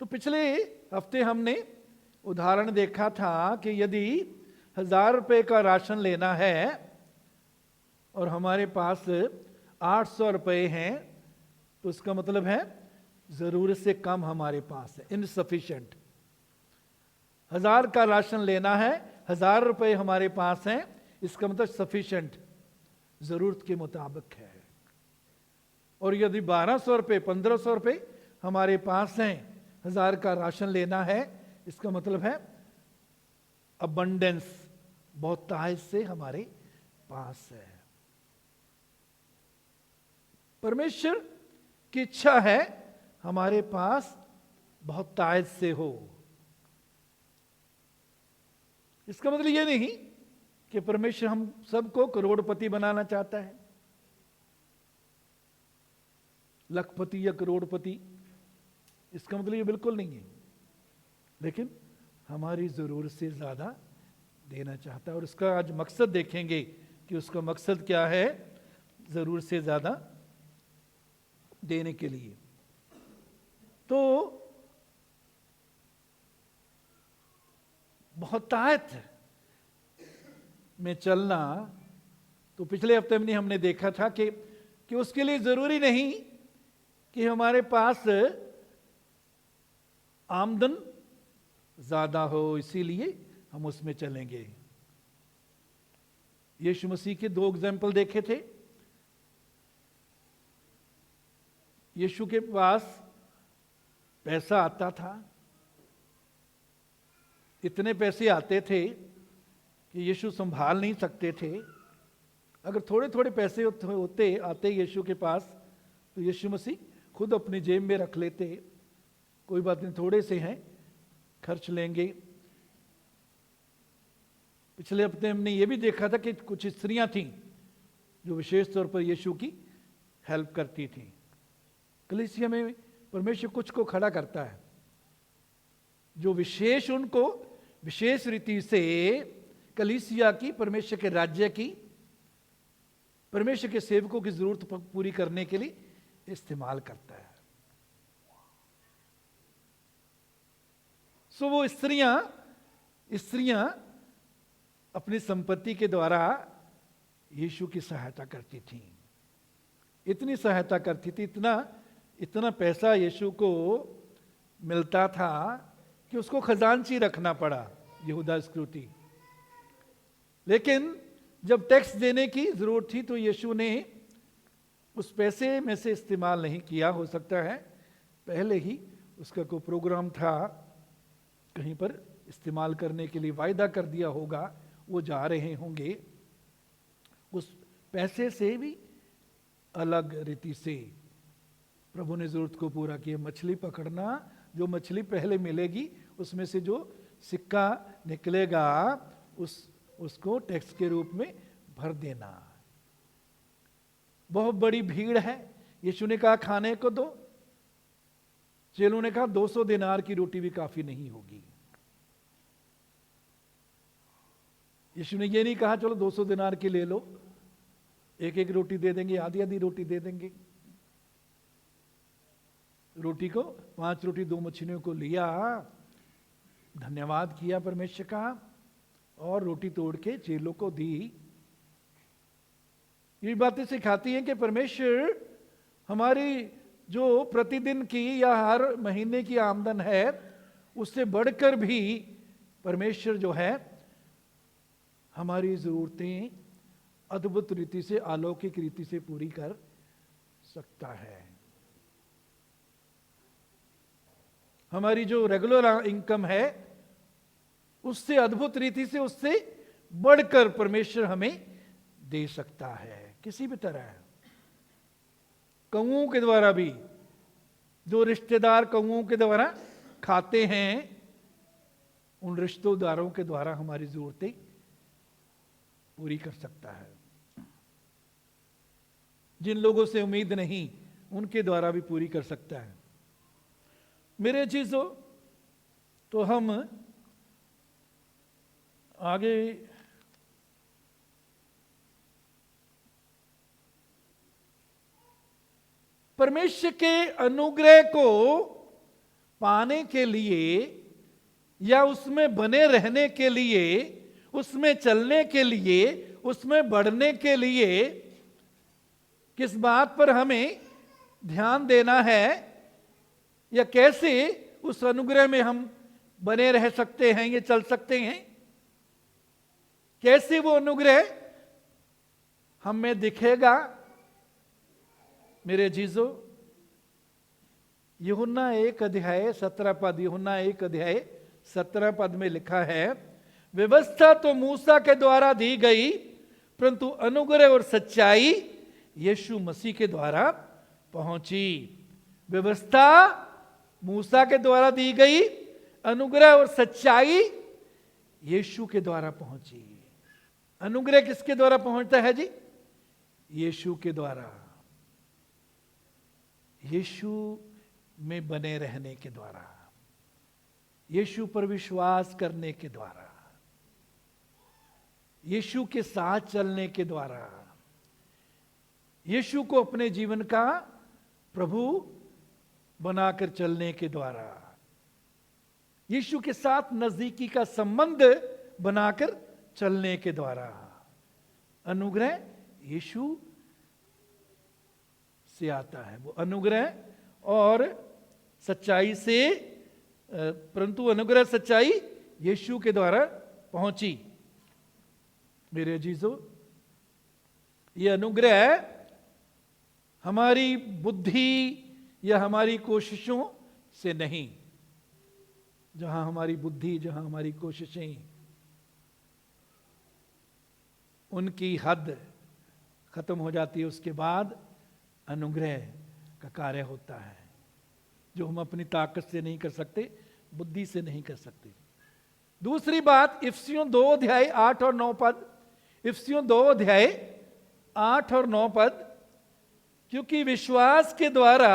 तो पिछले हफ्ते हमने उदाहरण देखा था कि यदि 1000 रुपये का राशन लेना है और हमारे पास 800 रुपये हैं, तो इसका मतलब है जरूरत से कम हमारे पास है, इनसफिशिएंट। 1000 का राशन लेना है, 1000 रुपये हमारे पास हैं, इसका मतलब सफिशिएंट, जरूरत के मुताबिक है। और यदि 1200 रुपये 1500 रुपये हमारे पास हैं, 1000 का राशन लेना है, इसका मतलब है अबंडेंस, बहुत ताज से हमारे पास है। परमेश्वर की इच्छा है हमारे पास बहुत ताज से हो। इसका मतलब यह नहीं कि परमेश्वर हम सबको करोड़पति बनाना चाहता है, लखपति या करोड़पति, इसका मतलब ये बिल्कुल नहीं है। लेकिन हमारी जरूरत से ज्यादा देना चाहता है, और इसका आज मकसद देखेंगे कि उसका मकसद क्या है जरूरत से ज्यादा देने के लिए। तो बहुतायत में चलना, तो पिछले हफ्ते में हमने देखा था कि उसके लिए जरूरी नहीं कि हमारे पास आमदन ज्यादा हो, इसीलिए हम उसमें चलेंगे। यीशु मसीह के 2 एग्जाम्पल देखे थे। यीशु के पास पैसा आता था, इतने पैसे आते थे कि यीशु संभाल नहीं सकते थे। अगर थोड़े थोड़े पैसे होते आते यीशु के पास, तो यीशु मसीह खुद अपनी जेब में रख लेते, कोई बात नहीं, थोड़े से हैं, खर्च लेंगे। पिछले हफ्ते हमने ये भी देखा था कि कुछ स्त्रियां थीं जो विशेष तौर पर यीशु की हेल्प करती थीं। कलीसिया में परमेश्वर कुछ को खड़ा करता है जो विशेष, उनको विशेष रीति से कलीसिया की, परमेश्वर के राज्य की, परमेश्वर के सेवकों की जरूरत पूरी करने के लिए इस्तेमाल करता है। सो वो स्त्रियां अपनी संपत्ति के द्वारा यीशु की सहायता करती थीं। इतनी सहायता करती थी, इतना पैसा यीशु को मिलता था कि उसको खजांची रखना पड़ा, यहूदा इस्करियोती। लेकिन जब टैक्स देने की जरूरत थी तो यीशु ने उस पैसे में से इस्तेमाल नहीं किया। हो सकता है पहले ही उसका कोई प्रोग्राम था, कहीं पर इस्तेमाल करने के लिए वायदा कर दिया होगा, वो जा रहे होंगे। उस पैसे से भी अलग रीति से प्रभु ने जरूरत को पूरा किया। मछली पकड़ना, जो मछली पहले मिलेगी उसमें से जो सिक्का निकलेगा उसको टैक्स के रूप में भर देना। बहुत बड़ी भीड़ है, यीशु ने कहा खाने को दो, चेलों ने कहा 200 दिनार की रोटी भी काफी नहीं होगी। यीशु ने ये नहीं कहा चलो 200 दिनार की ले लो, एक एक रोटी दे देंगे, आधी आधी रोटी दे देंगे। रोटी को 5 रोटी 2 मछलियों को लिया, धन्यवाद किया परमेश्वर का, और रोटी तोड़ के चेलों को दी। ये बातें सिखाती हैं कि परमेश्वर हमारी जो प्रतिदिन की या हर महीने की आमदन है, उससे बढ़कर भी परमेश्वर जो है हमारी जरूरतें अद्भुत रीति से, अलौकिक रीति से पूरी कर सकता है। हमारी जो रेगुलर इनकम है उससे अद्भुत रीति से, उससे बढ़कर परमेश्वर हमें दे सकता है किसी भी तरह। कौओं के द्वारा भी, जो रिश्तेदार कौओं के द्वारा खाते हैं, उन रिश्तेदारों के द्वारा हमारी जरूरतें पूरी कर सकता है। जिन लोगों से उम्मीद नहीं, उनके द्वारा भी पूरी कर सकता है। मेरे चीजों, तो हम आगे परमेश्वर के अनुग्रह को पाने के लिए या उसमें बने रहने के लिए, उसमें चलने के लिए, उसमें बढ़ने के लिए किस बात पर हमें ध्यान देना है, या कैसे उस अनुग्रह में हम बने रह सकते हैं, ये चल सकते हैं, कैसे वो अनुग्रह हम में दिखेगा। मेरे जीजो, यूहन्ना 1:17 यूहन्ना 1:17 में लिखा है, व्यवस्था तो मूसा के द्वारा दी गई, परंतु अनुग्रह और सच्चाई यीशु मसीह के द्वारा पहुंची। व्यवस्था मूसा के द्वारा दी गई, अनुग्रह और सच्चाई यीशु के द्वारा पहुंची। अनुग्रह किसके द्वारा पहुंचता है जी? यीशु के द्वारा, यीशु में बने रहने के द्वारा, यीशु पर विश्वास करने के द्वारा, यीशु के साथ चलने के द्वारा, यीशु को अपने जीवन का प्रभु बनाकर चलने के द्वारा, यीशु के साथ नजदीकी का संबंध बनाकर चलने के द्वारा। अनुग्रह यीशु से आता है, वो अनुग्रह और सच्चाई से, परंतु अनुग्रह सच्चाई यीशु के द्वारा पहुंची। मेरे अजीजों, ये अनुग्रह हमारी बुद्धि या हमारी कोशिशों से नहीं। जहां हमारी बुद्धि, जहां हमारी कोशिशें, उनकी हद खत्म हो जाती है, उसके बाद अनुग्रह का कार्य होता है, जो हम अपनी ताकत से नहीं कर सकते, बुद्धि से नहीं कर सकते। दूसरी बात, इफिसियों 2:8-9 इफिसियों 2:8-9, क्योंकि विश्वास के द्वारा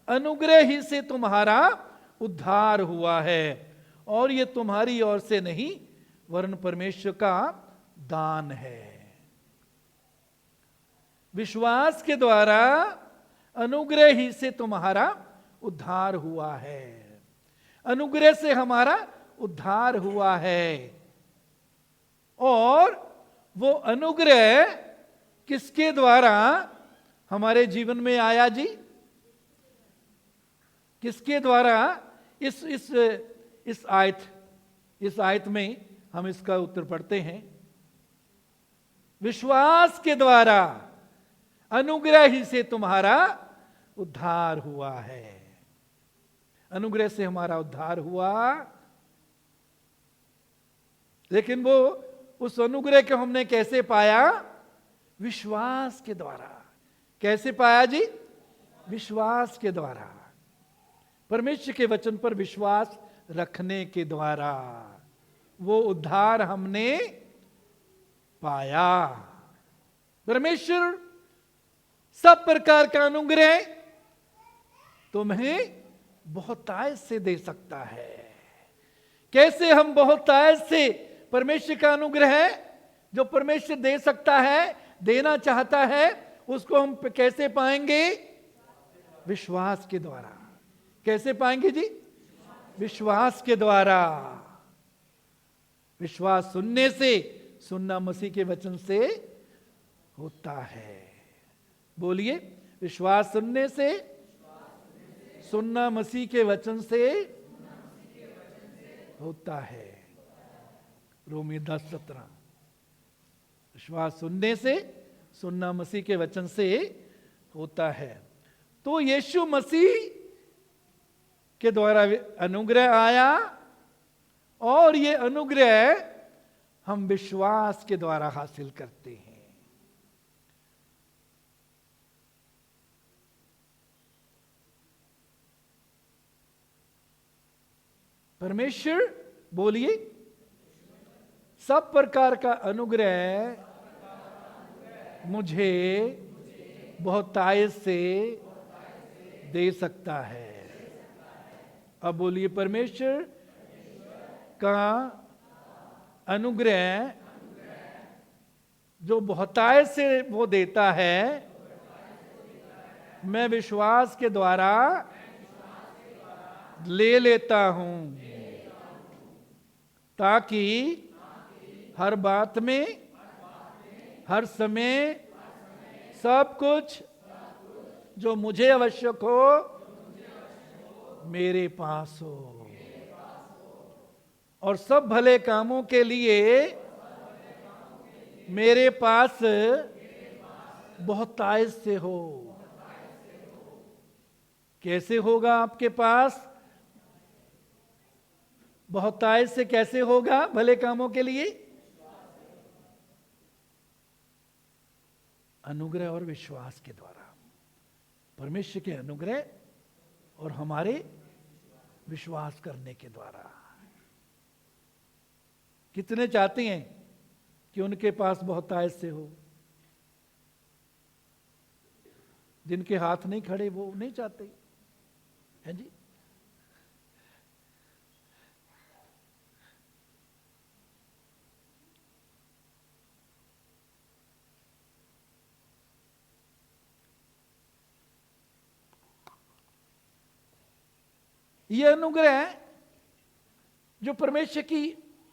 अनुग्रह ही से तुम्हारा उद्धार हुआ है, और ये तुम्हारी ओर से नहीं वरन परमेश्वर का दान है। विश्वास के द्वारा अनुग्रह ही से तुम्हारा उद्धार हुआ है, अनुग्रह से हमारा उद्धार हुआ है। और वो अनुग्रह किसके द्वारा हमारे जीवन में आया जी? किसके द्वारा? इस आयत में हम इसका उत्तर पढ़ते हैं, विश्वास के द्वारा अनुग्रह ही से तुम्हारा उद्धार हुआ है। अनुग्रह से हमारा उद्धार हुआ, लेकिन वो उस अनुग्रह को हमने कैसे पाया? विश्वास के द्वारा। कैसे पाया जी? विश्वास के द्वारा, परमेश्वर के वचन पर विश्वास रखने के द्वारा वो उद्धार हमने पाया। परमेश्वर सब प्रकार का अनुग्रह तुम्हें बहुतायत से दे सकता है। कैसे हम बहुतायत से परमेश्वर का अनुग्रह जो परमेश्वर दे सकता है, देना चाहता है, उसको हम कैसे पाएंगे? विश्वास के द्वारा। कैसे पाएंगे जी? विश्वास के द्वारा। विश्वास सुनने से, सुनना मसीह के वचन से होता है। बोलिए, विश्वास सुनने से, सुनना मसीह के वचन से होता है। रोमी 10:17। विश्वास सुनने से, सुनना मसीह के वचन से होता है। तो यीशु मसीह के द्वारा अनुग्रह आया, और ये अनुग्रह हम विश्वास के द्वारा हासिल करते हैं। परमेश्वर, बोलिए, सब प्रकार का अनुग्रह मुझे बहुतायत से दे सकता है। अब बोलिए, परमेश्वर का अनुग्रह जो बहुतायत से वो देता है, मैं विश्वास के द्वारा ले लेता हूं, ताकि हर बात में, हर समय, सब कुछ जो मुझे आवश्यक हो मेरे पास हो, और सब भले कामों के लिए मेरे पास बहुतायत से हो। कैसे होगा आपके पास? बहुतायत से कैसे होगा भले कामों के लिए? अनुग्रह और विश्वास के द्वारा। परमेश्वर के अनुग्रह और हमारे विश्वास करने के द्वारा। कितने चाहते हैं कि उनके पास बहुतायत से हो? जिनके हाथ नहीं खड़े वो नहीं चाहते हैं जी। यह अनुग्रह जो परमेश्वर की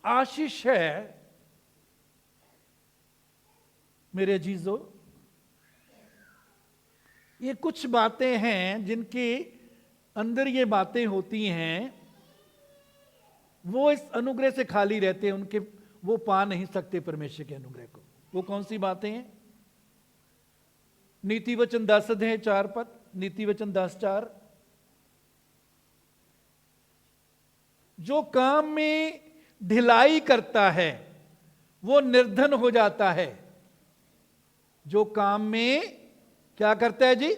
आशीष है मेरे अजीजों, ये कुछ बातें हैं जिनके अंदर ये बातें होती हैं, वो इस अनुग्रह से खाली रहते हैं, उनके वो पा नहीं सकते परमेश्वर के अनुग्रह को। वो कौन सी बातें हैं? नीति वचन 10 अध्याय 4 पद, नीति वचन 10:4। जो काम में ढिलाई करता है वो निर्धन हो जाता है। जो काम में क्या करता है जी?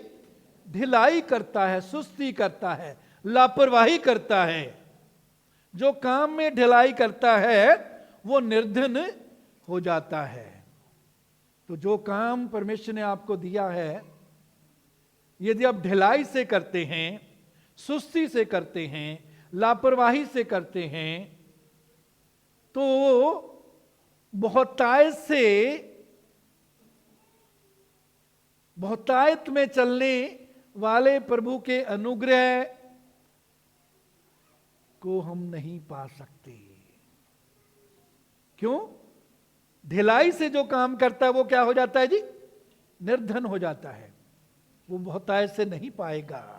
ढिलाई करता है, सुस्ती करता है, लापरवाही करता है। जो काम में ढिलाई करता है वो निर्धन हो जाता है। तो जो काम परमेश्वर ने आपको दिया है, यदि आप ढिलाई से करते हैं, सुस्ती से करते हैं, लापरवाही से करते हैं, तो बहुतायत में चलने वाले प्रभु के अनुग्रह को हम नहीं पा सकते। क्यों? ढिलाई से जो काम करता है वो क्या हो जाता है जी? निर्धन हो जाता है। वो बहुतायत से नहीं पाएगा।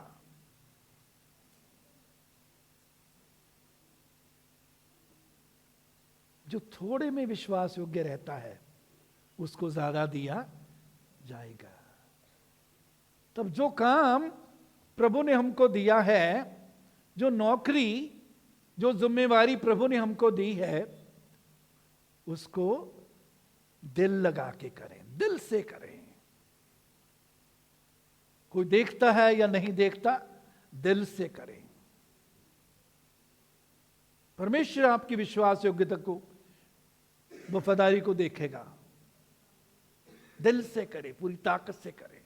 जो थोड़े में विश्वास योग्य रहता है उसको ज्यादा दिया जाएगा। तब जो काम प्रभु ने हमको दिया है, जो नौकरी, जो जिम्मेवारी प्रभु ने हमको दी है, उसको दिल लगा के करें, दिल से करें। कोई देखता है या नहीं देखता, दिल से करें। परमेश्वर आपकी विश्वास योग्यता को, वफादारी को देखेगा। दिल से करें, पूरी ताकत से करें।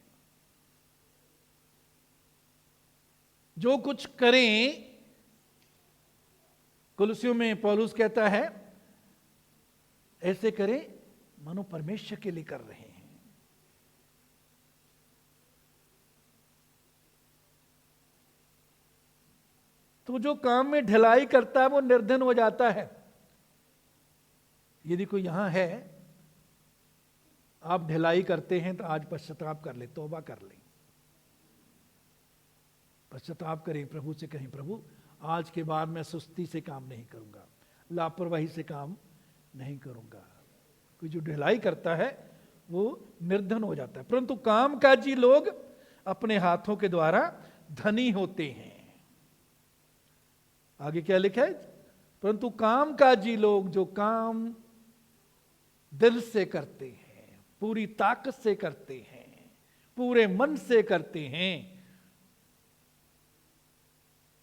जो कुछ करें, कुलसियों में पौलुस कहता है ऐसे करें मानो परमेश्वर के लिए कर रहे हैं। तो जो काम में ढिलाई करता है वो निर्धन हो जाता है। यदि कोई यहां है, आप ढिलाई करते हैं तो आज पश्चाताप कर ले, तौबा कर ले, पश्चाताप करें, प्रभु से कहें प्रभु आज के बाद मैं सुस्ती से काम नहीं करूंगा, लापरवाही से काम नहीं करूंगा। कोई जो ढिलाई करता है वो निर्धन हो जाता है। परंतु कामकाजी लोग अपने हाथों के द्वारा धनी होते हैं। आगे क्या लिखा है? परंतु कामकाजी लोग जो काम दिल से करते हैं, पूरी ताकत से करते हैं, पूरे मन से करते हैं,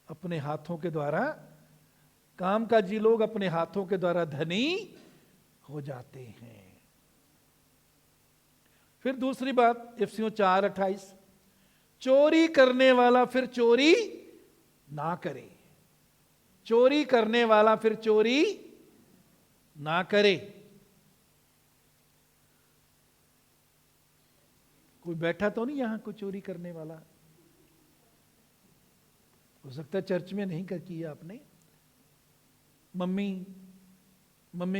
अपने हाथों के द्वारा, कामकाजी लोग अपने हाथों के द्वारा धनी हो जाते हैं। फिर दूसरी बात, इफिसियों 4:28, चोरी करने वाला फिर चोरी ना करे। चोरी करने वाला फिर चोरी ना करे। कोई बैठा तो नहीं यहां कोई चोरी करने वाला? हो सकता है चर्च में नहीं कर किया आपने, मम्मी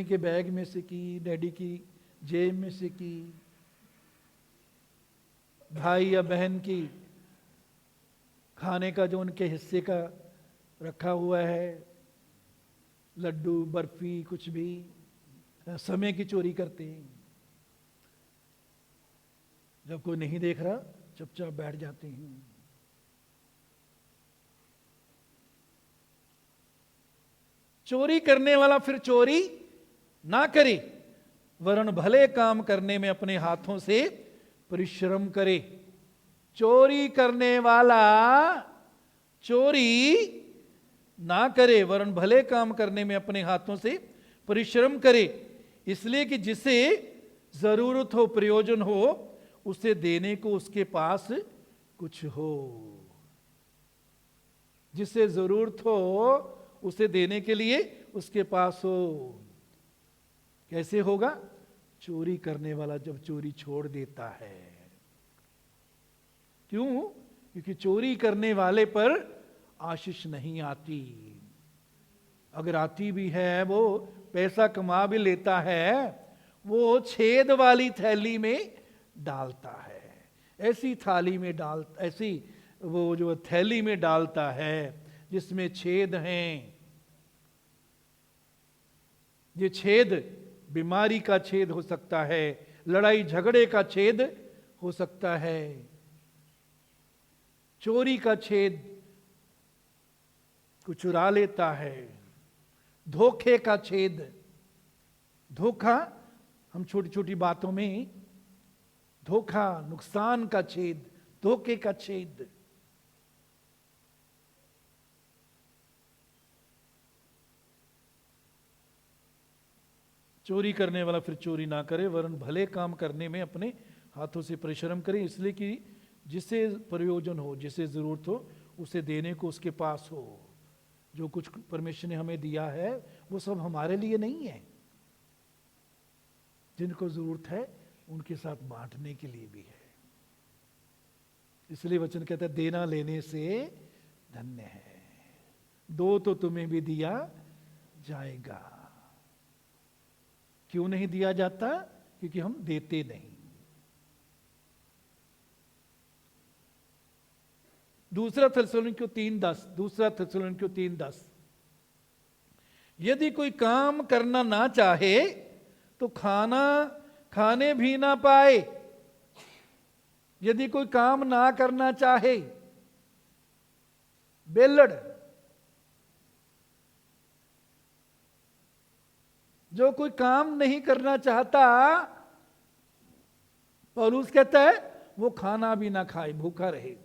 के बैग में से की, डैडी की जेब में से की, भाई या बहन की खाने का जो उनके हिस्से का रखा हुआ है, लड्डू बर्फी कुछ भी, समय की चोरी करते हैं। जब कोई नहीं देख रहा चुपचाप बैठ जाते हैं। चोरी करने वाला फिर चोरी ना करे, वरन भले काम करने में अपने हाथों से परिश्रम करे। चोरी करने वाला चोरी ना करे, वरन भले काम करने में अपने हाथों से परिश्रम करे, इसलिए कि जिसे जरूरत हो, प्रयोजन हो, उसे देने को उसके पास कुछ हो। जिसे जरूरत हो उसे देने के लिए उसके पास हो। कैसे होगा? चोरी करने वाला जब चोरी छोड़ देता है। क्यों? क्योंकि चोरी करने वाले पर आशीष नहीं आती। अगर आती भी है, वो पैसा कमा भी लेता है, वो छेद वाली थैली में डालता है। ऐसी थाली में ऐसी वो जो थैली में डालता है जिसमें छेद हैं। ये छेद बीमारी का छेद हो सकता है, लड़ाई झगड़े का छेद हो सकता है, चोरी का छेद को चुरा लेता है, धोखे का छेद। धोखा, हम छोटी छोटी बातों में धोखा, नुकसान का छेद, धोखे का छेद। चोरी करने वाला फिर चोरी ना करे, वरन भले काम करने में अपने हाथों से परिश्रम करे, इसलिए कि जिसे प्रयोजन हो, जिसे जरूरत हो, उसे देने को उसके पास हो। जो कुछ परमेश्वर ने हमें दिया है वो सब हमारे लिए नहीं है, जिनको जरूरत है उनके साथ बांटने के लिए भी है। इसलिए वचन कहता है देना लेने से धन्य है, दो तो तुम्हें भी दिया जाएगा। क्यों नहीं दिया जाता? क्योंकि हम देते नहीं। दूसरा थिस्सलुनीकियों 3:10 यदि कोई काम करना ना चाहे तो खाना खाने भी ना पाए। यदि कोई काम ना करना चाहे, बेलड़, जो कोई काम नहीं करना चाहता, पौलुस कहता है वो खाना भी ना खाए, भूखा रहे।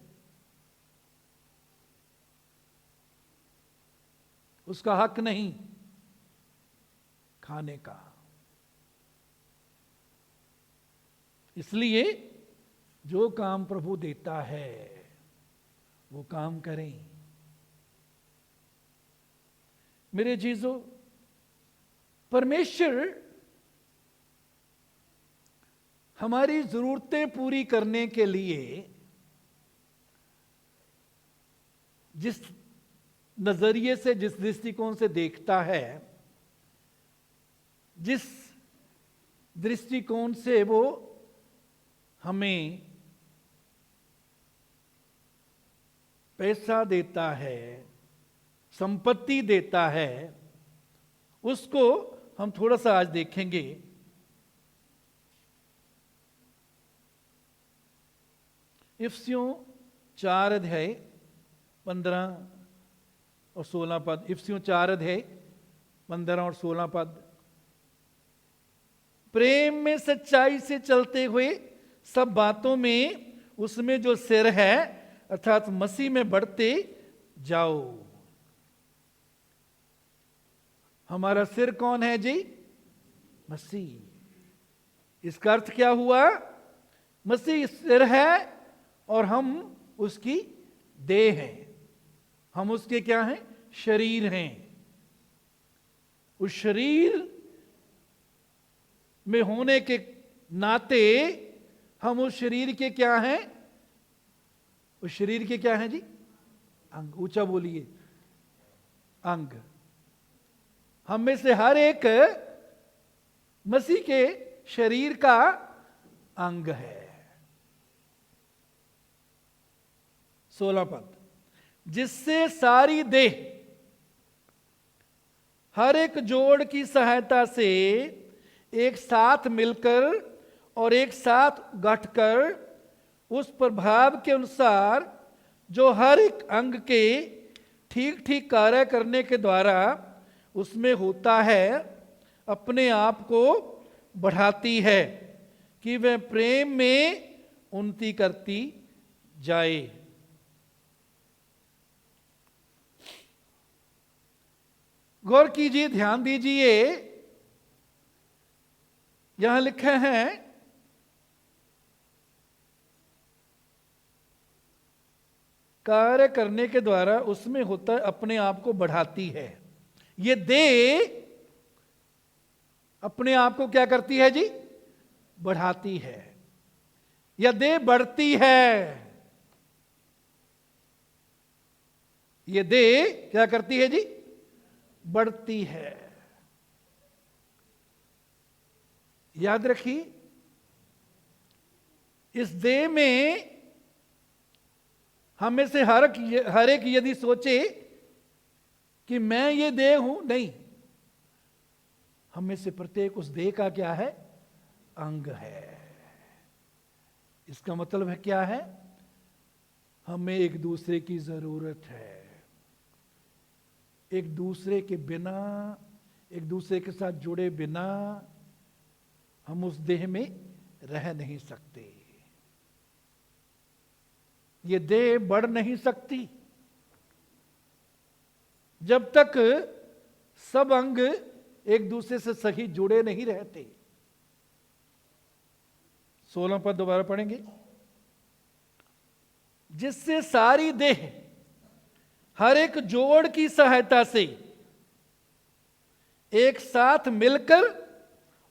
उसका हक नहीं खाने का। इसलिए जो काम प्रभु देता है वो काम करें। मेरे जीजों, परमेश्वर हमारी जरूरतें पूरी करने के लिए जिस नजरिए से, जिस दृष्टिकोण से देखता है, जिस दृष्टिकोण से वो हमें पैसा देता है, संपत्ति देता है, उसको हम थोड़ा सा आज देखेंगे। इफिसियों 4:15 और 16 पद। इफिसियों 4:15 और 16 पद। प्रेम में सच्चाई से चलते हुए सब बातों में उसमें जो सिर है अर्थात मसीह में बढ़ते जाओ। हमारा सिर कौन है जी? मसीह। इसका अर्थ क्या हुआ? मसीह सिर है और हम उसकी देह हैं। हम उसके क्या हैं? शरीर हैं। उस शरीर में होने के नाते हम उस शरीर के क्या हैं? उस शरीर के क्या हैं जी? अंग, ऊंचा बोलिए, अंग। हम में से हर एक मसीह के शरीर का अंग है। 16 पद, जिससे सारी देह हर एक जोड़ की सहायता से एक साथ मिलकर और एक साथ गठकर उस प्रभाव के अनुसार जो हर एक अंग के ठीक ठीक कार्य करने के द्वारा उसमें होता है, अपने आप को बढ़ाती है कि वह प्रेम में उन्नति करती जाए। गौर कीजिए, ध्यान दीजिए, यहां लिखे हैं कार्य करने के द्वारा उसमें होता है, अपने आप को बढ़ाती है। ये देह अपने आप को क्या करती है जी? बढ़ाती है। या देह बढ़ती है। ये देह क्या करती है जी? बढ़ती है। याद रखिए, इस देह में हम में से हर एक यदि सोचे कि मैं ये देह हूं, नहीं, हम में से प्रत्येक उस देह का क्या है? अंग है। इसका मतलब है क्या है? हमें एक दूसरे की जरूरत है। एक दूसरे के बिना, एक दूसरे के साथ जुड़े बिना हम उस देह में रह नहीं सकते। ये देह बढ़ नहीं सकती जब तक सब अंग एक दूसरे से सही जुड़े नहीं रहते। 16 पद दोबारा पढ़ेंगे। जिससे सारी देह हर एक जोड़ की सहायता से एक साथ मिलकर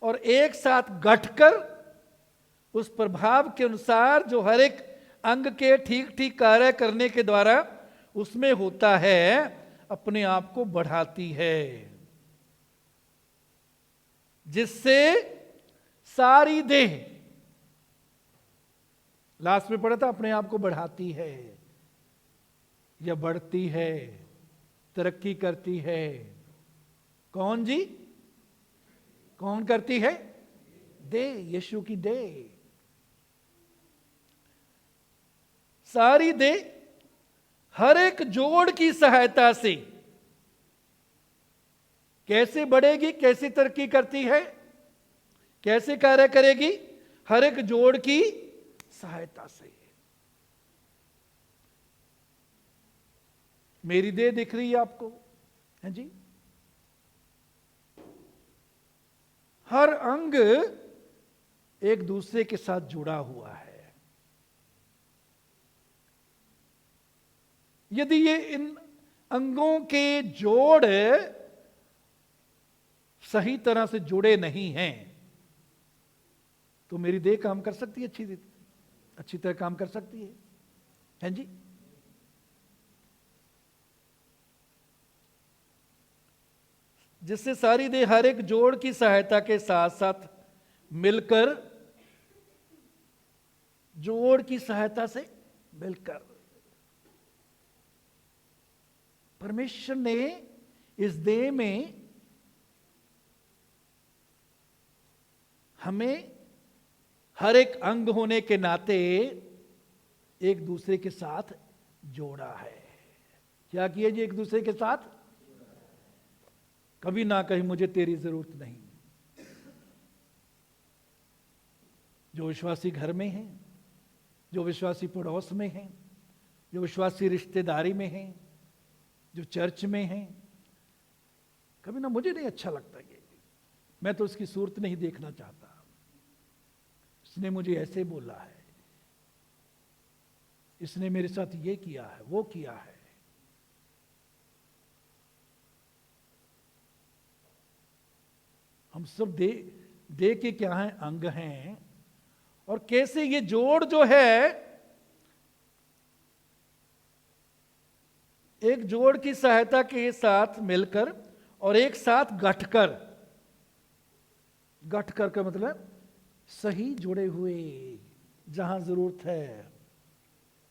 और एक साथ गठकर उस प्रभाव के अनुसार जो हर एक अंग के ठीक ठीक कार्य करने के द्वारा उसमें होता है, अपने आप को बढ़ाती है। जिससे सारी देह, लास्ट में पढ़ा था, अपने आप को बढ़ाती है या बढ़ती है, तरक्की करती है। कौन जी? कौन करती है? देह, यीशु की देह। सारी देह हर एक जोड़ की सहायता से कैसे बढ़ेगी, कैसे तरक्की करती है, कैसे कार्य करेगी? हर एक जोड़ की सहायता से। मेरी देह दिख रही है आपको, है जी? हर अंग एक दूसरे के साथ जुड़ा हुआ है। यदि ये इन अंगों के जोड़ सही तरह से जुड़े नहीं हैं तो मेरी देह काम कर सकती है? अच्छी तरह काम कर सकती है जी? जिससे सारी देह हर एक जोड़ की सहायता के साथ साथ मिलकर, जोड़ की सहायता से मिलकर, परमेश्वर ने इस देह में हमें हर एक अंग होने के नाते एक दूसरे के साथ जोड़ा है। क्या किया जी? एक दूसरे के साथ। कभी ना कहीं मुझे तेरी जरूरत नहीं। जो विश्वासी घर में हैं, जो विश्वासी पड़ोस में हैं, जो विश्वासी रिश्तेदारी में हैं, जो चर्च में हैं, कभी ना मुझे नहीं अच्छा लगता ये, मैं तो उसकी सूरत नहीं देखना चाहता, इसने मुझे ऐसे बोला है, इसने मेरे साथ ये किया है, वो किया है। हम सब दे के क्या हैं? अंग हैं। और कैसे ये जोड़ जो है एक जोड़ की सहायता के साथ मिलकर और एक साथ गठकर, गठकर का मतलब सही जुड़े हुए, जहां जरूरत है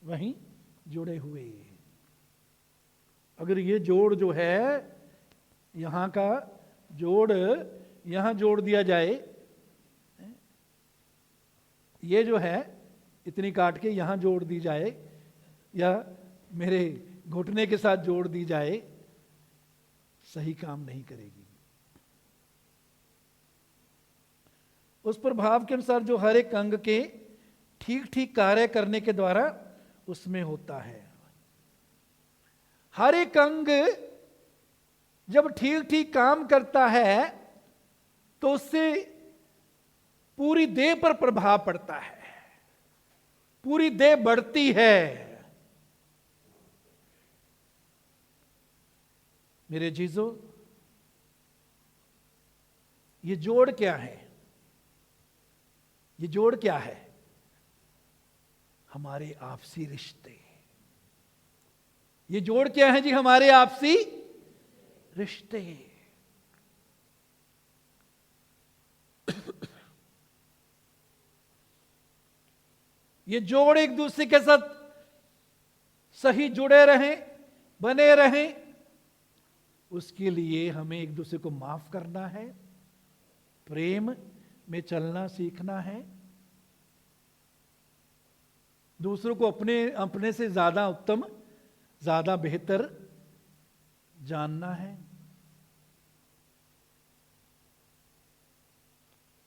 वहीं जुड़े हुए। अगर ये जोड़ जो है, यहां का जोड़ यहां जोड़ दिया जाए, ये जो है इतनी काट के यहां जोड़ दी जाए, या मेरे घुटने के साथ जोड़ दी जाए, सही काम नहीं करेगी। उस प्रभाव के अनुसार जो हर एक अंग के ठीक ठीक कार्य करने के द्वारा उसमें होता है। हर एक अंग जब ठीक ठीक काम करता है तो उससे पूरी देह पर प्रभाव पड़ता है, पूरी देह बढ़ती है। मेरे जीजों, ये जोड़ क्या है? ये जोड़ क्या है? हमारे आपसी रिश्ते। ये जोड़ क्या है जी? हमारे आपसी रिश्ते। ये जोड़ एक दूसरे के साथ सही जुड़े रहें, बने रहें, उसके लिए हमें एक दूसरे को माफ करना है, प्रेम में चलना सीखना है, दूसरों को अपने अपने से ज्यादा उत्तम, ज्यादा बेहतर जानना है।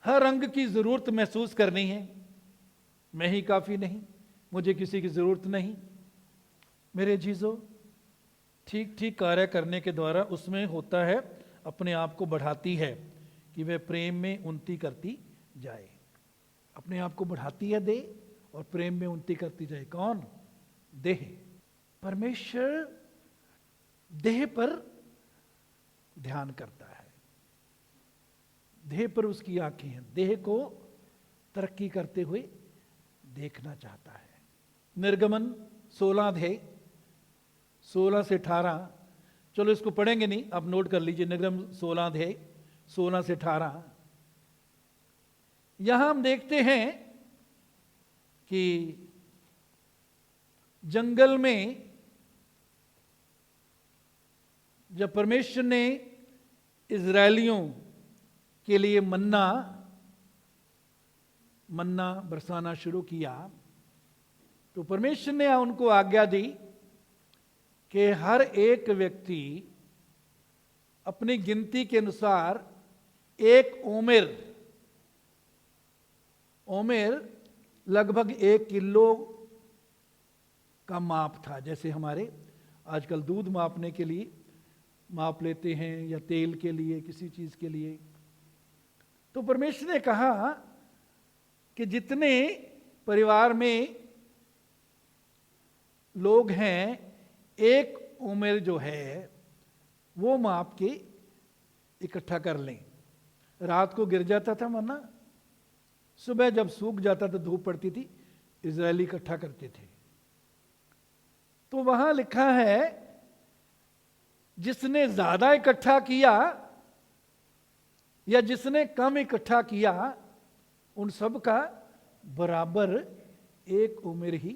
हर अंग की जरूरत महसूस करनी है। मैं ही काफी नहीं, मुझे किसी की जरूरत नहीं। मेरे जीजों, ठीक ठीक कार्य करने के द्वारा उसमें होता है, अपने आप को बढ़ाती है कि वह प्रेम में उन्नति करती जाए। अपने आप को बढ़ाती है देह और प्रेम में उन्नति करती जाए। कौन? देह। परमेश्वर देह पर ध्यान करता है, देह पर उसकी आंखें हैं, देह को तरक्की करते हुए देखना चाहता है। निर्गमन 16 अध्याय 16 से 18, चलो इसको पढ़ेंगे नहीं, आप नोट कर लीजिए। निर्गमन 16 अध्याय 16 से 18। यहां हम देखते हैं कि जंगल में जब परमेश्वर ने इजरायलियों के लिए मन्ना बरसाना शुरू किया, तो परमेश्वर ने उनको आज्ञा दी कि हर एक व्यक्ति अपनी गिनती के अनुसार एक ओमेर लगभग 1 किलो का माप था। जैसे हमारे आजकल दूध मापने के लिए माप लेते हैं, या तेल के लिए, किसी चीज के लिए। तो परमेश्वर ने कहा कि जितने परिवार में लोग हैं, एक उम्र जो है वो माप के इकट्ठा कर लें। रात को गिर जाता था मन्ना, सुबह जब सूख जाता था, धूप पड़ती थी, इजरायली इकट्ठा करते थे। तो वहां लिखा है, जिसने ज्यादा इकट्ठा किया या जिसने कम इकट्ठा किया, उन सब का बराबर एक उम्र ही।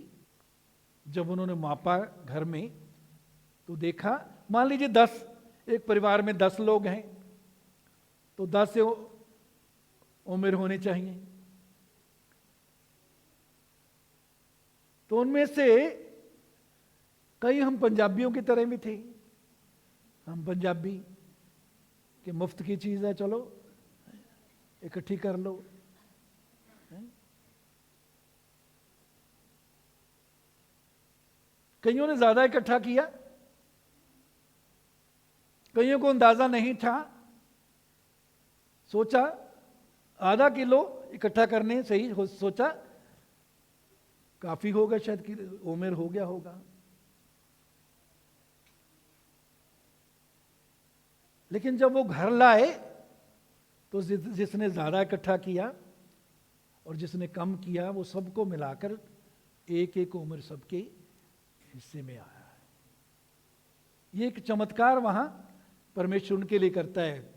जब उन्होंने मापा घर में, तो देखा, मान लीजिए 10, एक परिवार में 10 लोग हैं, तो 10 उम्र होनी चाहिए। तो उनमें से कई हम पंजाबियों की तरह भी थे। हम पंजाबी कि मुफ्त की चीज है, चलो इकट्ठी कर लो। कईयों ने ज्यादा इकट्ठा किया, कईयों को अंदाजा नहीं था, सोचा आधा किलो इकट्ठा करने सही सोचा काफी होगा, शायद कि उम्र हो गया होगा। लेकिन जब वो घर लाए तो जिसने ज्यादा इकट्ठा किया और जिसने कम किया, वो सबको मिलाकर एक एक उम्र सबके हिस्से में आया है। ये एक चमत्कार वहां परमेश्वर उनके लिए करता है,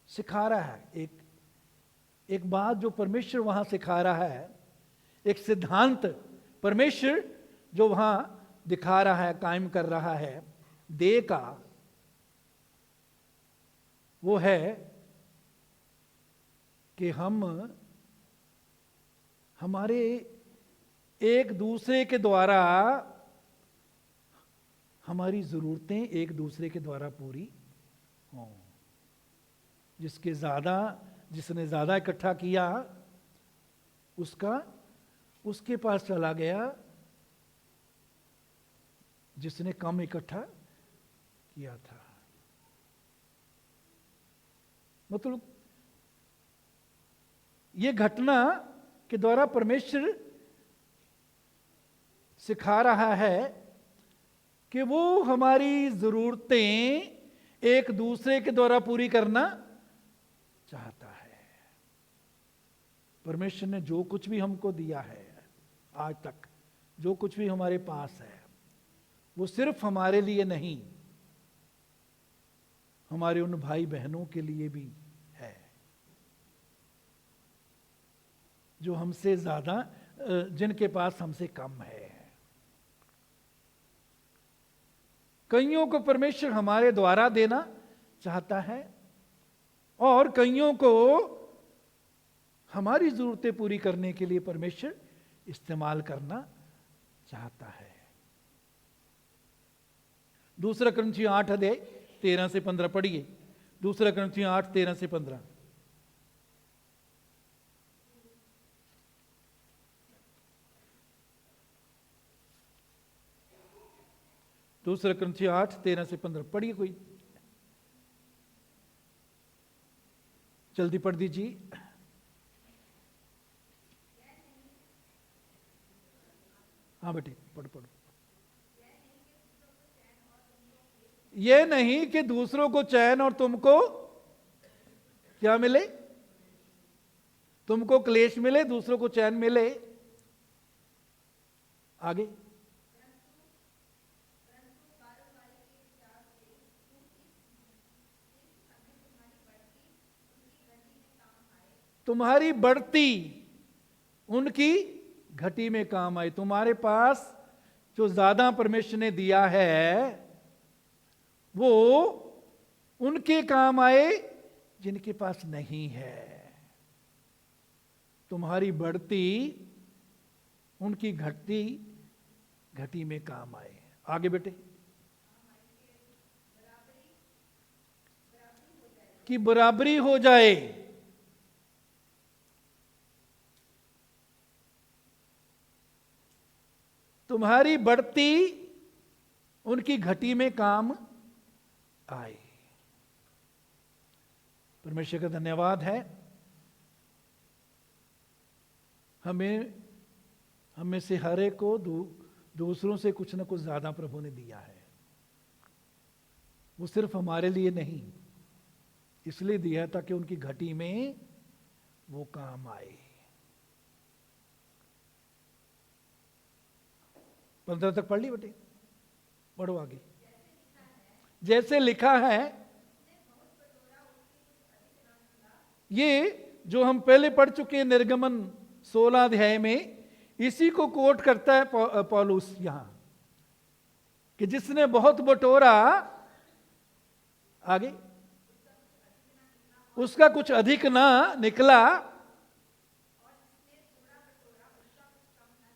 सिखा रहा है। एक बात जो परमेश्वर वहां सिखा रहा है, एक सिद्धांत परमेश्वर जो वहां दिखा रहा है, कायम कर रहा है देह का, वो है कि हम हमारे एक दूसरे के द्वारा, हमारी जरूरतें एक दूसरे के द्वारा पूरी हों। जिसने ज्यादा इकट्ठा किया उसके पास चला गया, जिसने कम इकट्ठा किया था। मतलब ये घटना के द्वारा परमेश्वर सिखा रहा है कि वो हमारी जरूरतें एक दूसरे के द्वारा पूरी करना चाहता है। परमेश्वर ने जो कुछ भी हमको दिया है आज तक, जो कुछ भी हमारे पास है, वो सिर्फ हमारे लिए नहीं, हमारे उन भाई बहनों के लिए भी है जो हमसे ज्यादा, जिनके पास हमसे कम है। कईयों को परमेश्वर हमारे द्वारा देना चाहता है और कईयों को हमारी जरूरतें पूरी करने के लिए परमेश्वर इस्तेमाल करना चाहता है। दूसरा क्रंथियों 8 अध्याय 13 से 15 पढ़िए। दूसरा क्रंथियों 8 13 से 15। दूसरा क्रंथियों 8 13 से 15 पढ़िए, कोई जल्दी पढ़ दीजिए। हाँ बेटे पढ़ो। ये नहीं कि दूसरों को चैन और तुमको क्या मिले, तुमको क्लेश मिले, दूसरों को चैन मिले। आगे, तुम्हारी बढ़ती उनकी घटी में काम आए। तुम्हारे पास जो ज्यादा परमेश्वर ने दिया है वो उनके काम आए जिनके पास नहीं है। तुम्हारी बढ़ती उनकी घटी में काम आए। आगे बेटे, कि बराबरी हो जाए। तुम्हारी बढ़ती उनकी घटी में काम आए। परमेश्वर का धन्यवाद है, हमें से हर एक को दूसरों से कुछ ना कुछ ज्यादा प्रभु ने दिया है। वो सिर्फ हमारे लिए नहीं, इसलिए दिया ताकि उनकी घटी में वो काम आए। 15 तक पढ़ ली बेटे, पढ़ो आगे। जैसे लिखा है, ये जो हम पहले पढ़ चुके हैं निर्गमन 16 अध्याय में, इसी को कोट करता है पौलुस यहां, कि जिसने बहुत बटोरा, आगे, उसका कुछ अधिक ना निकला,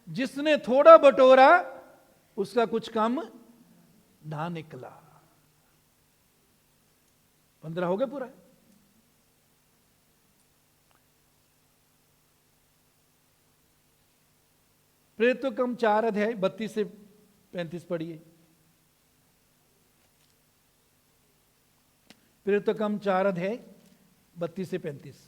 जिसने थोड़ा बटोरा उसका कुछ कम ना निकला। 15 हो गया पूरा। प्रेरितों कम 4 अध्याय 32 से 35 पढ़िए। प्रेरितों कम 4 अध्याय 32 से 35।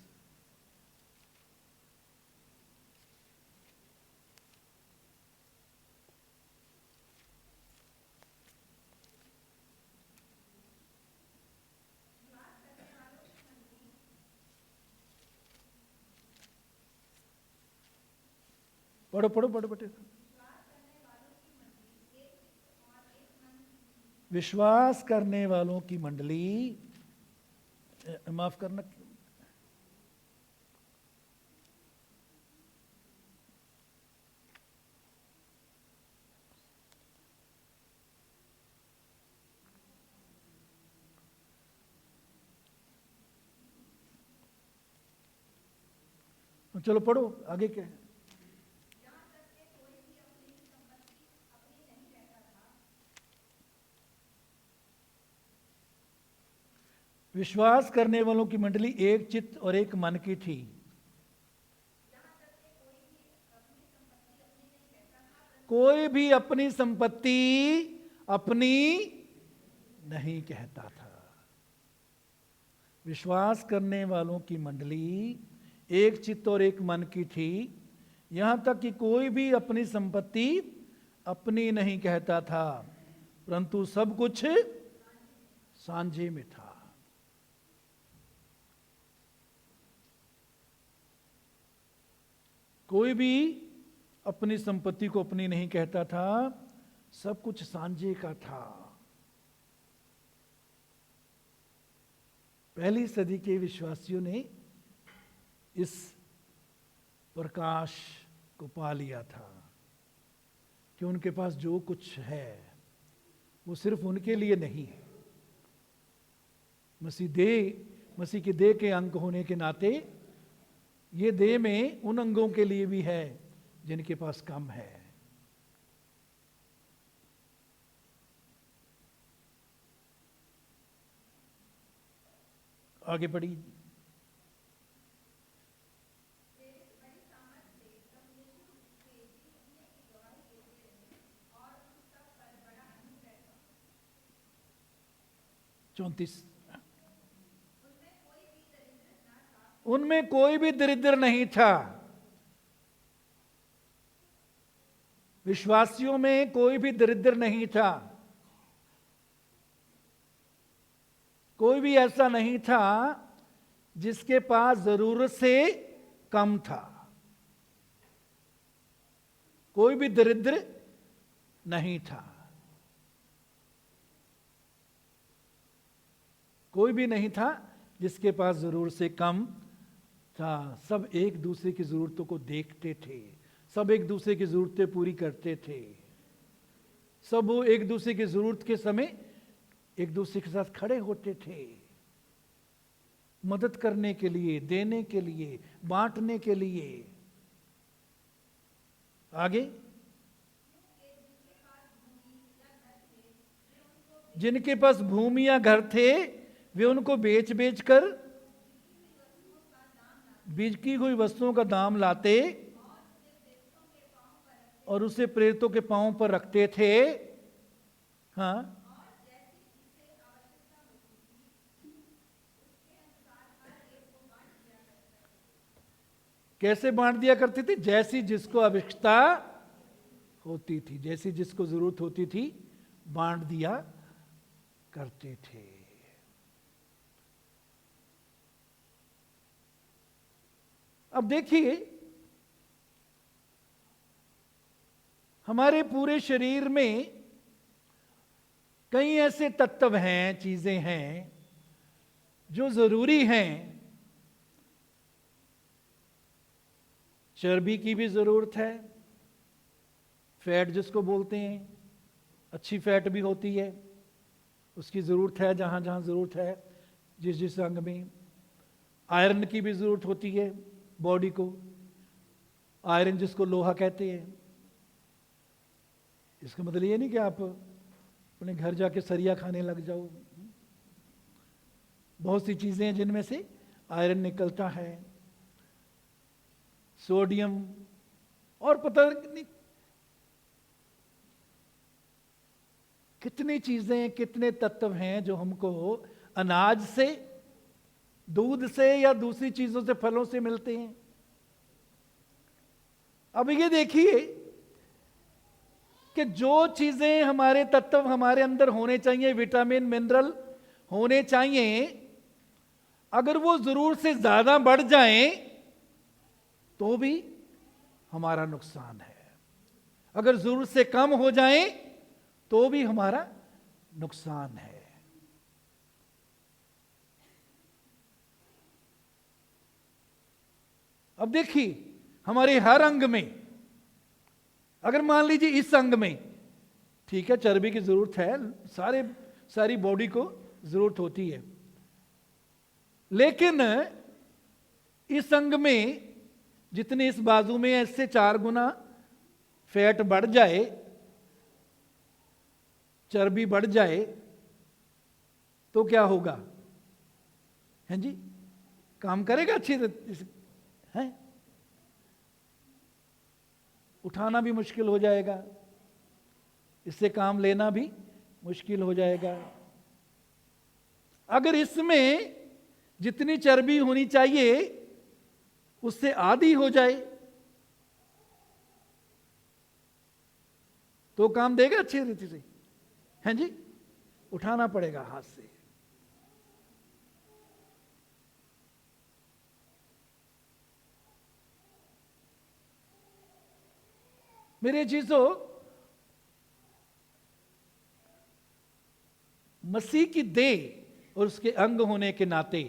पढ़ो बेटे। विश्वास करने वालों की मंडली, माफ करना, चलो पढ़ो आगे क्या है। विश्वास करने वालों की मंडली एक चित्त और एक मन की थी। कोई भी अपनी संपत्ति अपनी नहीं कहता था। विश्वास करने वालों की मंडली एक चित्त और एक मन की थी, यहां तक कि कोई भी अपनी संपत्ति अपनी नहीं कहता था, परंतु सब कुछ सांझे में था। कोई भी अपनी संपत्ति को अपनी नहीं कहता था, सब कुछ सांझे का था। पहली सदी के विश्वासियों ने इस प्रकाश को पा लिया था कि उनके पास जो कुछ है वो सिर्फ उनके लिए नहीं है। मसीह की देह के अंग होने के नाते ये देह में उन अंगों के लिए भी है जिनके पास कम है। आगे बढ़ी। चौंतीस, उनमें कोई भी दरिद्र नहीं था। विश्वासियों में कोई भी दरिद्र नहीं था। कोई भी ऐसा नहीं था जिसके पास जरूरत से कम था। कोई भी दरिद्र नहीं था। कोई भी नहीं था जिसके पास जरूरत से कम था। सब एक दूसरे की जरूरतों को देखते थे, सब एक दूसरे की जरूरतें पूरी करते थे, सब वो एक दूसरे की जरूरत के समय एक दूसरे के साथ खड़े होते थे, मदद करने के लिए, देने के लिए, बांटने के लिए। आगे, जिनके पास भूमि या घर थे वे उनको बेच बेच कर बिकी हुई वस्तुओं का दाम लाते और उसे प्रेरितों के पांवों पर रखते थे। हाँ, कैसे बांट दिया करते थे? जैसी जिसको आवश्यकता होती थी, जैसी जिसको जरूरत होती थी बांट दिया करते थे। अब देखिए, हमारे पूरे शरीर में कई ऐसे तत्व हैं, चीजें हैं जो जरूरी हैं। चर्बी की भी जरूरत है, फैट जिसको बोलते हैं, अच्छी फैट भी होती है, उसकी जरूरत है जहां जहां जरूरत है, जिस जिस अंग में। आयरन की भी जरूरत होती है बॉडी को, आयरन जिसको लोहा कहते हैं। इसका मतलब ये नहीं कि आप अपने घर जाके सरिया खाने लग जाओ। बहुत सी चीजें हैं जिनमें से आयरन निकलता है, सोडियम, और पता नहीं कितनी चीजें, कितने तत्व हैं जो हमको अनाज से, दूध से या दूसरी चीजों से, फलों से मिलते हैं। अब ये देखिए कि जो चीजें, हमारे तत्व हमारे अंदर होने चाहिए, विटामिन मिनरल होने चाहिए, अगर वो जरूरत से ज्यादा बढ़ जाएं तो भी हमारा नुकसान है। अगर जरूरत से कम हो जाएं तो भी हमारा नुकसान है। अब देखिए, हमारे हर अंग में, अगर मान लीजिए इस अंग में, ठीक है चर्बी की जरूरत है, सारी बॉडी को जरूरत होती है, लेकिन इस अंग में जितने इस बाजू में है, इससे 4 गुना फैट बढ़ जाए, चर्बी बढ़ जाए, तो क्या होगा? हैं जी, काम करेगा अच्छी है? उठाना भी मुश्किल हो जाएगा, इससे काम लेना भी मुश्किल हो जाएगा। अगर इसमें जितनी चर्बी होनी चाहिए उससे आधी हो जाए तो काम देगा अच्छी रीति से? हैं जी, उठाना पड़ेगा हाथ से। मेरे चीजों, मसीह की देह और उसके अंग होने के नाते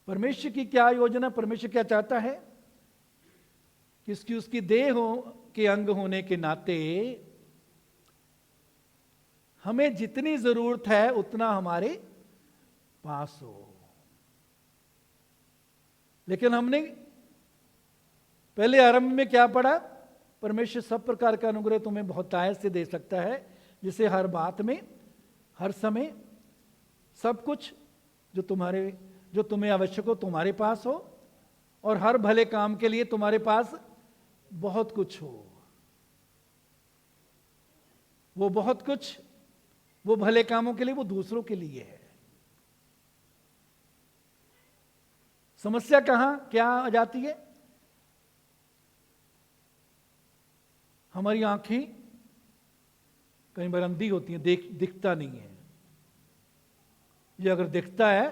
परमेश्वर की क्या योजना, परमेश्वर क्या चाहता है कि उसकी देह हो के अंग होने के नाते हमें जितनी जरूरत है उतना हमारे पास हो। लेकिन हमने पहले आरंभ में क्या पढ़ा? परमेश्वर सब प्रकार का अनुग्रह तुम्हें बहुतायत से दे सकता है, जिसे हर बात में, हर समय, सब कुछ जो तुम्हें आवश्यक हो तुम्हारे पास हो, और हर भले काम के लिए तुम्हारे पास बहुत कुछ हो। वो बहुत कुछ, वो भले कामों के लिए, वो दूसरों के लिए है। समस्या कहां क्या आ जाती है? हमारी आंखें कई बार अंधी होती हैं, दिखता नहीं है। ये अगर दिखता है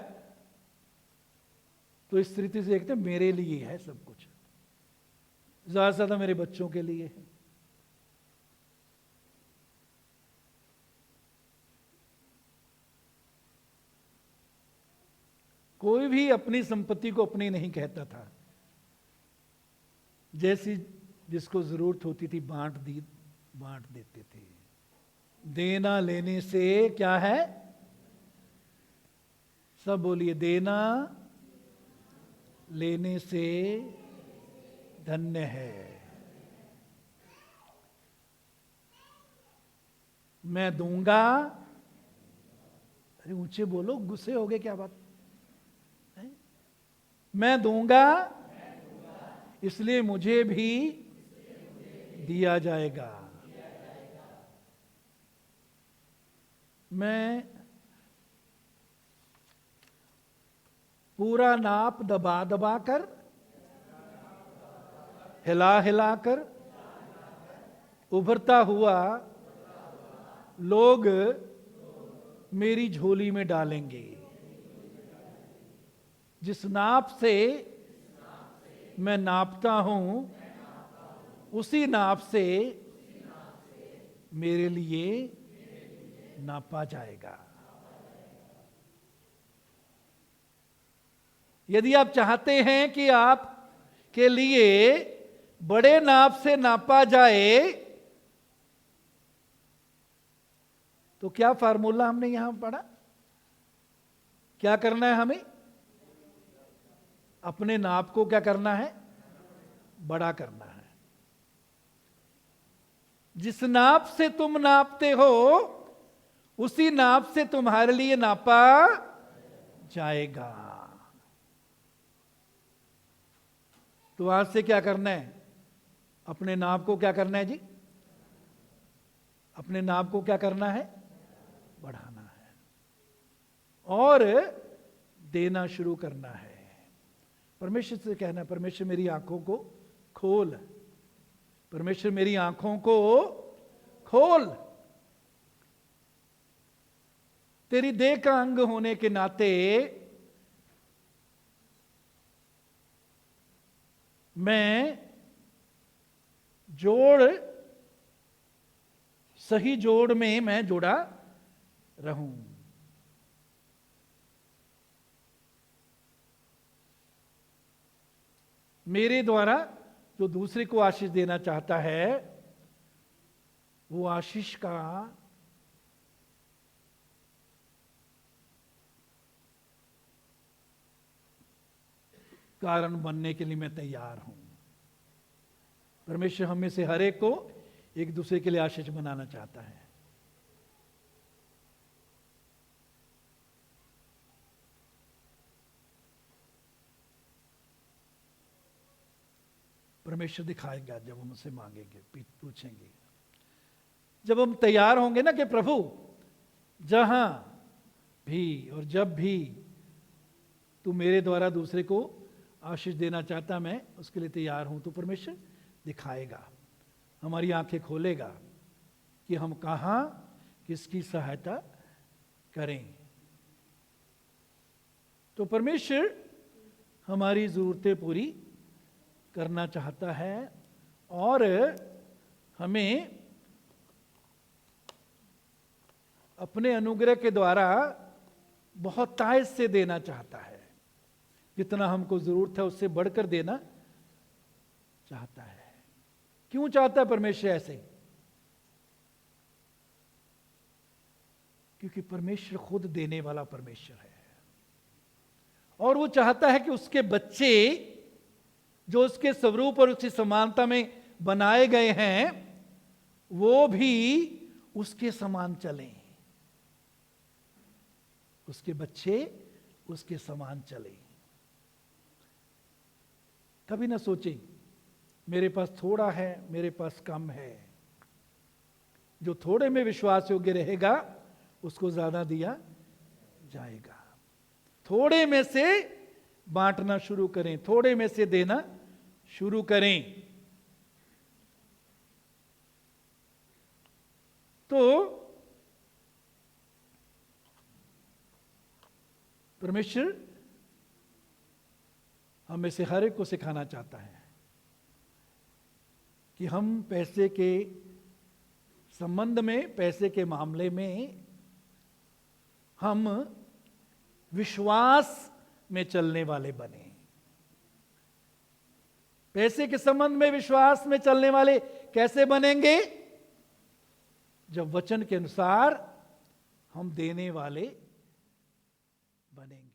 तो इस तरीके से देखते हैं मेरे लिए है सब कुछ, ज्यादा से ज्यादा मेरे बच्चों के लिए है। कोई भी अपनी संपत्ति को अपनी नहीं कहता था, जैसी जिसको जरूरत होती थी बांट देते थे। देना लेने से क्या है? सब बोलिए, देना लेने से धन्य है। मैं दूंगा, अरे ऊंचे बोलो, गुस्से हो गए क्या बात है? मैं दूंगा इसलिए मुझे भी दिया जाएगा। मैं पूरा नाप दबा दबा कर, हिला हिला कर, उभरता हुआ लोग मेरी झोली में डालेंगे। जिस नाप से मैं नापता हूं उसी नाप से मेरे लिए नापा जाएगा। यदि आप चाहते हैं कि आप के लिए बड़े नाप से नापा जाए तो क्या फार्मूला हमने यहां पढ़ा? क्या करना है हमें? अपने नाप को क्या करना है? बड़ा करना है। जिस नाप से तुम नापते हो उसी नाप से तुम्हारे लिए नापा जाएगा। तो आज से क्या करना है? अपने नाप को क्या करना है जी? अपने नाप को क्या करना है? बढ़ाना है और देना शुरू करना है। परमेश्वर से कहना, परमेश्वर मेरी आंखों को खोल, परमेश्वर मेरी आंखों को खोल। तेरी देह का अंग होने के नाते मैं जोड़ सही जोड़ में मैं जुड़ा रहूं। मेरे द्वारा जो दूसरे को आशीष देना चाहता है, वो आशीष का कारण बनने के लिए मैं तैयार हूं। परमेश्वर हमें से हर एक को एक दूसरे के लिए आशीष बनाना चाहता है। परमेश्वर दिखाएगा जब हम उसे मांगेंगे, पूछेंगे। जब हम तैयार होंगे ना कि प्रभु जहां भी और जब भी तू मेरे द्वारा दूसरे को आशीष देना चाहता, मैं उसके लिए तैयार हूं, तो परमेश्वर दिखाएगा, हमारी आंखें खोलेगा कि हम कहां किसकी सहायता करें। तो परमेश्वर हमारी जरूरतें पूरी करना चाहता है और हमें अपने अनुग्रह के द्वारा बहुत तायत से देना चाहता है। जितना हमको जरूरत है उससे बढ़कर देना चाहता है। क्यों चाहता है परमेश्वर ऐसे? क्योंकि परमेश्वर खुद देने वाला परमेश्वर है और वो चाहता है कि उसके बच्चे जो उसके स्वरूप और उसकी समानता में बनाए गए हैं, वो भी उसके समान चलें। उसके बच्चे उसके समान चलें। कभी ना सोचें मेरे पास थोड़ा है, मेरे पास कम है। जो थोड़े में विश्वास योग्य रहेगा उसको ज्यादा दिया जाएगा। थोड़े में से बांटना शुरू करें, थोड़े में से देना शुरू करें। तो परमेश्वर हमें से हर एक को सिखाना चाहता है कि हम पैसे के संबंध में, पैसे के मामले में हम विश्वास में चलने वाले बने। पैसे के संबंध में विश्वास में चलने वाले कैसे बनेंगे? जब वचन के अनुसार हम देने वाले बनेंगे।